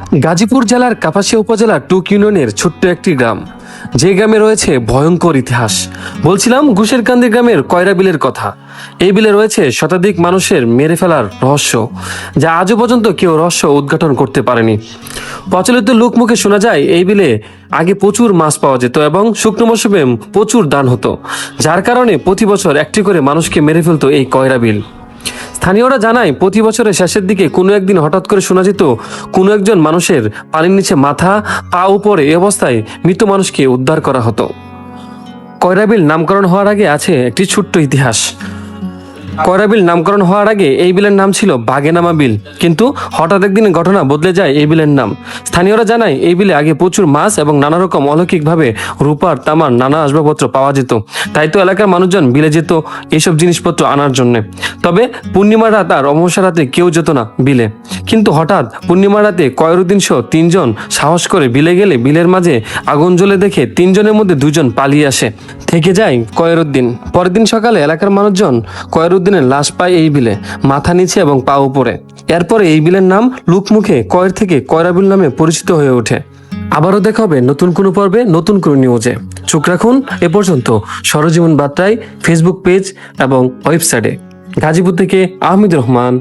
গাজীপুর জেলার কাপাসিয়া উপজেলার টুক ইউনিয়নের ছোট্ট একটি গ্রাম, যে গ্রামে রয়েছে ভয়ঙ্কর ইতিহাস। বলছিলাম ঘুষেরকান্দি গ্রামের কয়রা বিলের কথা। এই বিলে রয়েছে শতাধিক মানুষের মেরে ফেলার রহস্য, যা আজও পর্যন্ত কেউ রহস্য উদ্ঘাটন করতে পারেনি। প্রচলিত লোকমুখে শোনা যায় এই বিলে আগে প্রচুর মাছ পাওয়া যেত এবং শুকনো মৌসুমে প্রচুর দান হতো, যার কারণে প্রতি বছর একটি করে মানুষকে মেরে ফেলতো এই কয়রা বিল। স্থানীয়রা জানায় প্রতি বছরের শেষের দিকে কোনো একদিন হঠাৎ করে শোনা যেত কোনো একজন মানুষের পানির নিচে মাথা পা উপরে এই অবস্থায় মৃত মানুষকে উদ্ধার করা হতো। কয়রাবিল নামকরণ হওয়ার আগে আছে একটি ছোট্ট ইতিহাস। কয়রাবিল নামকরণ হওয়ার আগে এই বিলের নাম ছিল বাগেনামা বিল, কিন্তু হঠাৎ একদিন ঘটনা বদলে যায় এই বিলের নাম। স্থানীয়রা জানায় এই বিলে আগে প্রচুর মাছ এবং নানা রকম অলৌকিকভাবে রূপার তামার নানা আসবাবপত্র পাওয়া যেত, তাই তো এলাকার মানুষজন বিলে যেত এইসব জিনিসপত্র আনার জন্য। তবে পূর্ণিমার রাত আর অমাবস্যা রাতে কেউ যেত না বিলে, কিন্তু হঠাৎ পূর্ণিমার রাতে কয়রুদ্দিন সহ 3 জন সাহস করে বিলে গেলে বিলের মাঝে আগুন জ্বলে দেখে 3 জনের মধ্যে 2 জন পালিয়ে আসে, থেকে যায় কয়রুদ্দিন। পরের দিন সকালে এলাকার মানুষজন কয়রুদ্দিনের লাশ পায় এই বিলে, মাথা নিচে এবং পা উপরে। এরপরে এই বিলের নাম লোকমুখে কয়ের থেকে কয়রাবিল নামে পরিচিত হয়ে ওঠে। আবারও দেখা হবে নতুন কোনো পর্বে, নতুন কোনো নিউজে। চোখ রাখুন এ পর্যন্ত সরজীবন বার্তায় ফেসবুক পেজ এবং ওয়েবসাইটে। গাজীপুর থেকে আহমেদ রহমান।